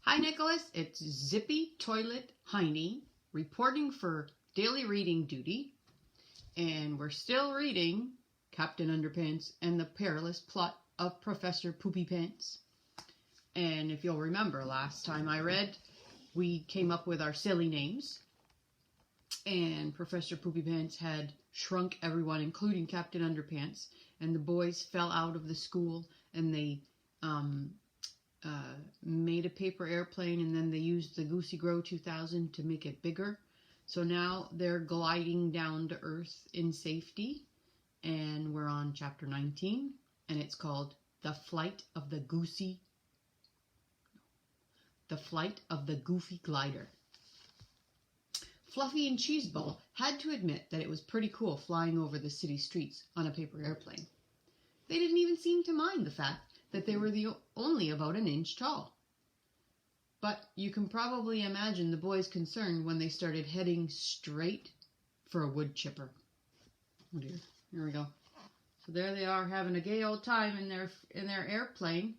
Hi, Nicholas. It's Zippy Toilet Heine reporting for daily reading duty. And we're still reading Captain Underpants and the Perilous plot of Professor Poopypants. And if you'll remember, last time I read, we came up with our silly names. And Professor Poopypants had shrunk everyone, including Captain Underpants. And the boys fell out of the school and they made a paper airplane, and then they used the Goosey Grow 2000 to make it bigger. So now they're gliding down to Earth in safety, and we're on chapter 19, and it's called The Flight of the Goofy Glider. Fluffy and Cheeseball had to admit that it was pretty cool flying over the city streets on a paper airplane. They didn't even seem to mind the fact that they were only about an inch tall. But you can probably imagine the boys' concern when they started heading straight for a wood chipper. Oh dear, here we go. So there they are having a gay old time in their airplane,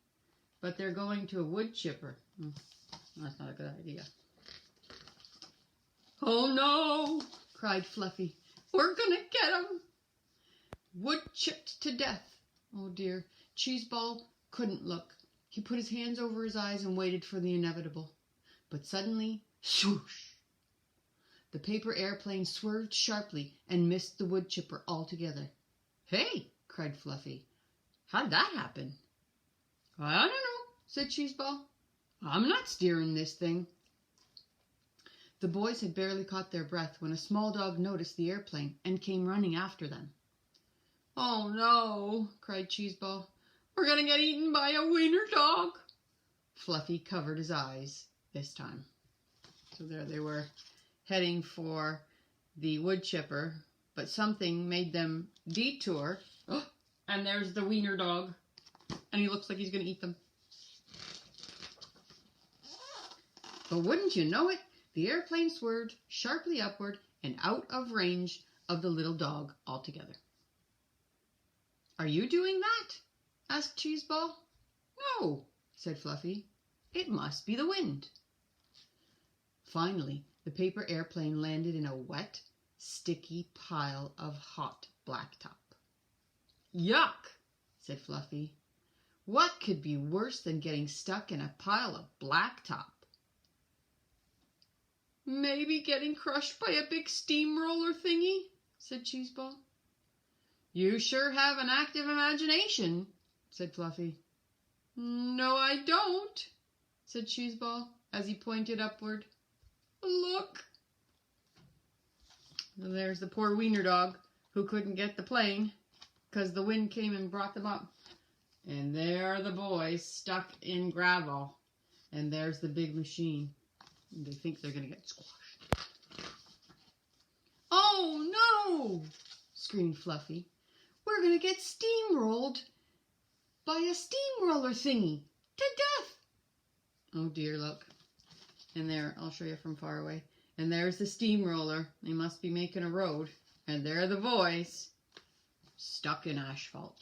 but they're going to a wood chipper. That's not a good idea. Oh no, cried Fluffy. We're gonna get them. Wood chipped to death. Oh dear, Cheeseball couldn't look. He put his hands over his eyes and waited for the inevitable. But suddenly, swoosh! The paper airplane swerved sharply and missed the wood chipper altogether. Hey, cried Fluffy. How'd that happen? I don't know, said Cheeseball. I'm not steering this thing. The boys had barely caught their breath when a small dog noticed the airplane and came running after them. Oh no, cried Cheeseball. We're going to get eaten by a wiener dog. Fluffy covered his eyes this time. So there they were, heading for the wood chipper, but something made them detour. Oh, and there's the wiener dog, and he looks like he's going to eat them. But wouldn't you know it, the airplane swerved sharply upward and out of range of the little dog altogether. Are you doing that? Asked Cheeseball. No, said Fluffy. It must be the wind. Finally, the paper airplane landed in a wet, sticky pile of hot blacktop. Yuck, said Fluffy. What could be worse than getting stuck in a pile of blacktop? Maybe getting crushed by a big steamroller thingy, said Cheeseball. You sure have an active imagination, said Fluffy. No, I don't, said Cheeseball as he pointed upward. Look. And there's the poor wiener dog who couldn't get the plane because the wind came and brought them up. And there are the boys stuck in gravel. And there's the big machine. And they think they're going to get squashed. Oh, no, screamed Fluffy. We're going to get steamrolled by a steamroller thingy to death. Oh dear, look. And there, I'll show you from far away. And there's the steamroller. They must be making a road. And there are the boys stuck in asphalt.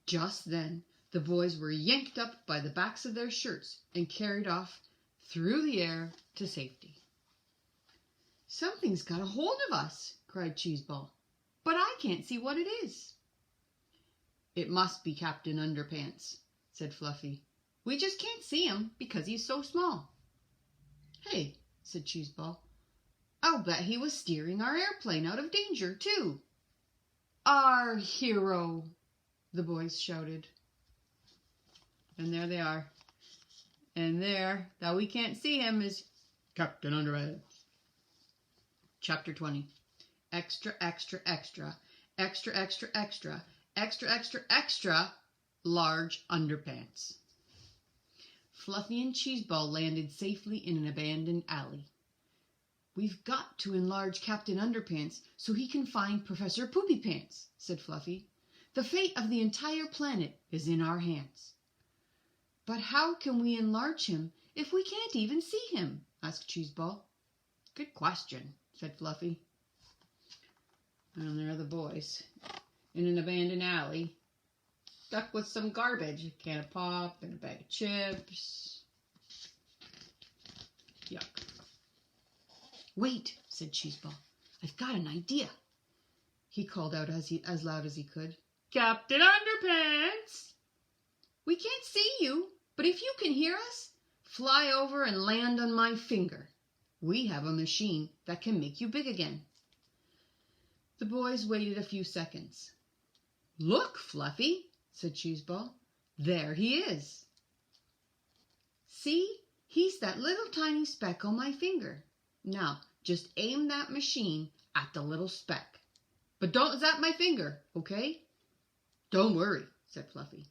Just then, the boys were yanked up by the backs of their shirts and carried off through the air to safety. Something's got a hold of us, cried Cheeseball, but I can't see what it is. It must be Captain Underpants, said Fluffy. We just can't see him because he's so small. Hey, said Cheeseball, I'll bet he was steering our airplane out of danger, too. Our hero, the boys shouted. And there they are. And there, though we can't see him, is Captain Underpants. Chapter 20. Extra, extra, extra, extra, extra, extra, extra, extra, extra, large underpants. Fluffy and Cheeseball landed safely in an abandoned alley. We've got to enlarge Captain Underpants so he can find Professor Poopypants, said Fluffy. The fate of the entire planet is in our hands. But how can we enlarge him if we can't even see him? Asked Cheeseball. Good question, said Fluffy. And there are the boys in an abandoned alley stuck with some garbage. A can of pop and a bag of chips. Yuck. Wait, said Cheeseball. I've got an idea. He called out as loud as he could. Captain Underpants! We can't see you, but if you can hear us, fly over and land on my finger. We have a machine that can make you big again. The boys waited a few seconds. Look, Fluffy, said Cheeseball. There he is. See, he's that little tiny speck on my finger. Now, just aim that machine at the little speck. But don't zap my finger, okay? Don't worry, said Fluffy.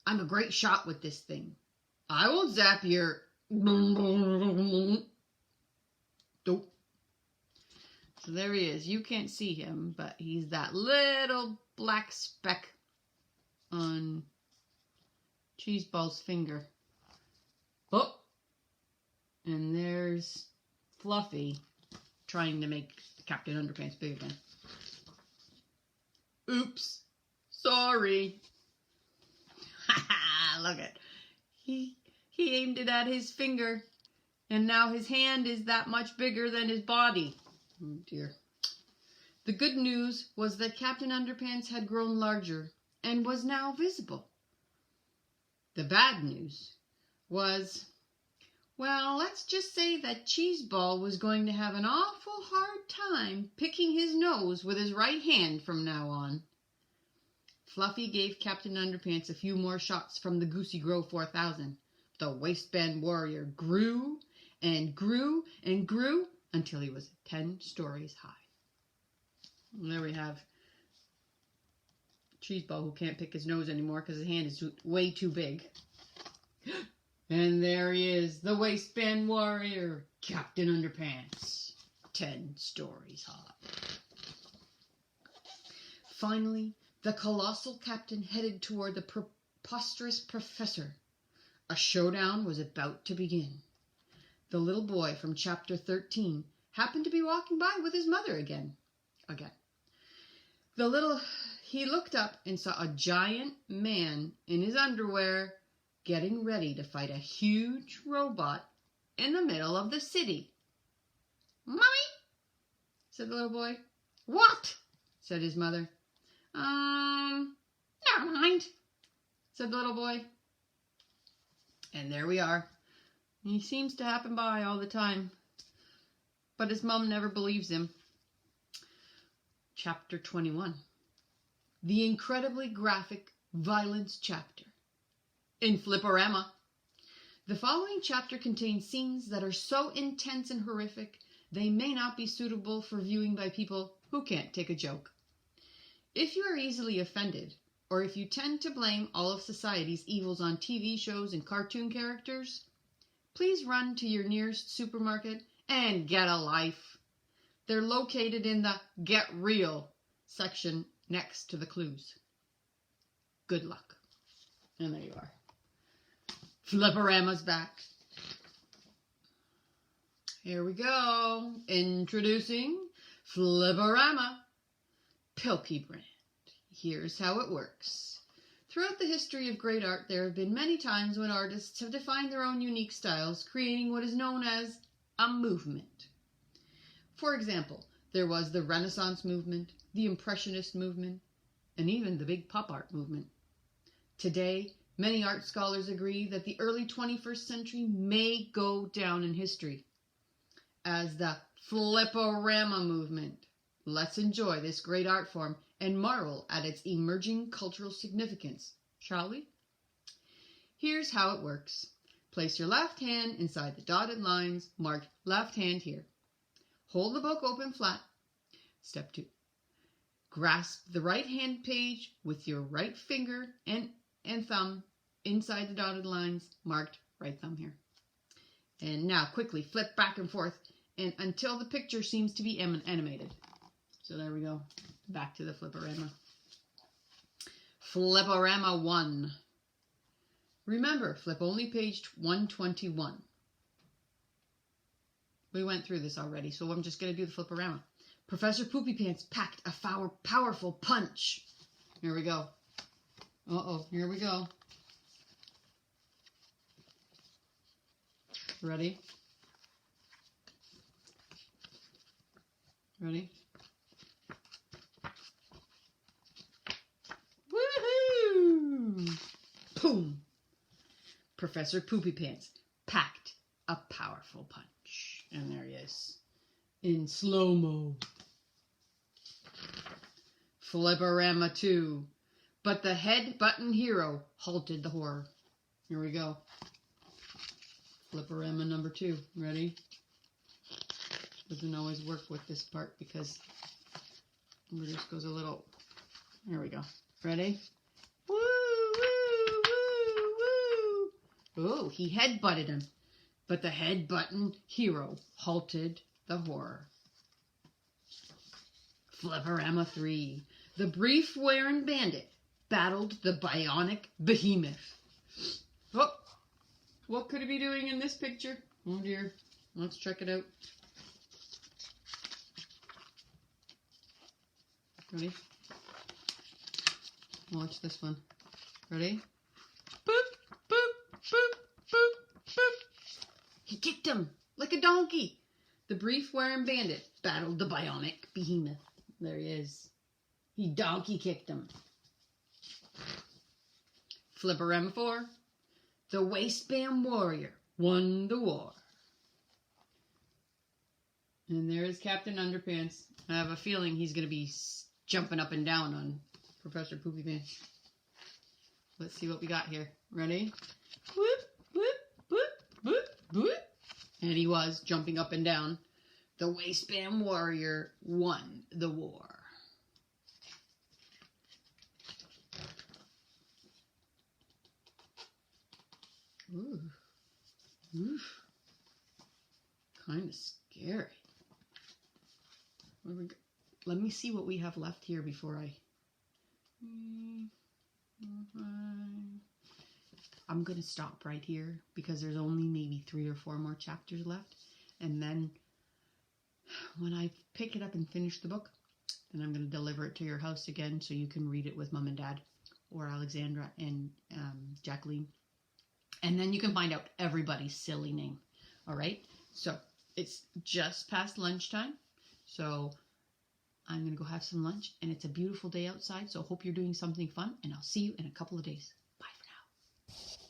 I'm a great shot with this thing. I won't zap your... Nope. So there he is. You can't see him, but he's that little black speck on Cheeseball's finger. Oh! And there's Fluffy trying to make Captain Underpants big again. Oops. Sorry. Look at he aimed it at his finger, and now his hand is that much bigger than his body. Oh dear. The good news was that Captain Underpants had grown larger and was now visible. The bad news was, well, let's just say that Cheeseball was going to have an awful hard time picking his nose with his right hand from now on. Fluffy gave Captain Underpants a few more shots from the Goosey Grove 4000. The waistband warrior grew and grew and grew until he was 10 stories high. And there we have Cheeseball, who can't pick his nose anymore because his hand is way too big. And there he is, the waistband warrior, Captain Underpants, 10 stories high. Finally, the colossal captain headed toward the preposterous professor. A showdown was about to begin. The little boy from chapter 13 happened to be walking by with his mother again. He looked up and saw a giant man in his underwear getting ready to fight a huge robot in the middle of the city. Mommy, said the little boy. What? Said his mother. Never mind, said the little boy. And there we are. He seems to happen by all the time, but his mom never believes him. Chapter 21. The incredibly graphic violence chapter. In Flipperama. The following chapter contains scenes that are so intense and horrific, they may not be suitable for viewing by people who can't take a joke. If you are easily offended, or if you tend to blame all of society's evils on TV shows and cartoon characters, please run to your nearest supermarket and get a life. They're located in the Get Real section next to the clues. Good luck. And there you are. Flipperama's back. Here we go. Introducing Flipperama. Pilky brand. Here's how it works. Throughout the history of great art, there have been many times when artists have defined their own unique styles, creating what is known as a movement. For example, there was the Renaissance movement, the Impressionist movement, and even the big pop art movement. Today, many art scholars agree that the early 21st century may go down in history as the Flipperama movement. Let's enjoy this great art form and marvel at its emerging cultural significance, shall we? Here's how it works. Place your left hand inside the dotted lines marked left hand here. Hold the book open flat. Step 2. Grasp the right hand page with your right finger and thumb inside the dotted lines marked right thumb here. And now quickly flip back and forth and until the picture seems to be animated. So there we go. Back to the Flipperama. Flipperama 1. Remember, flip only page 121. We went through this already, so I'm just going to do the Flipperama. Professor Poopypants packed a powerful punch. Here we go. Uh-oh, here we go. Ready? Ready? Woohoo! Boom! Professor Poopypants packed a powerful punch. And there he is. In slow-mo. Flipperama 2. But the head button hero halted the horror. Here we go. Flipperama number 2. Ready? Doesn't always work with this part because it just goes a little... There we go. Ready? Woo, woo, woo, woo. Oh, he head-butted him. But the head button hero halted the horror. Flipperama 3. The brief-wearing bandit battled the bionic behemoth. Oh, what could he be doing in this picture? Oh dear. Let's check it out. Ready? Watch this one. Ready? Boop, boop, boop, boop, boop. He kicked him like a donkey. The brief-wearing bandit battled the bionic behemoth. There he is. He donkey kicked him. Flipperama 4. The waistband warrior won the war. And there is Captain Underpants. I have a feeling he's going to be jumping up and down on Professor Poopypants. Let's see what we got here. Ready? Whoop, whoop, whoop, whoop, whoop. And he was jumping up and down. The waistband warrior won the war. Ooh. Ooh. Kind of scary. Let me see what we have left here before I'm going to stop right here because there's only maybe 3 or 4 more chapters left. And then when I pick it up and finish the book, then I'm going to deliver it to your house again so you can read it with Mom and Dad or Alexandra and Jacqueline. And then you can find out everybody's silly name. All right? So it's just past lunchtime. So I'm going to go have some lunch. And it's a beautiful day outside. So hope you're doing something fun. And I'll see you in a couple of days. Bye for now.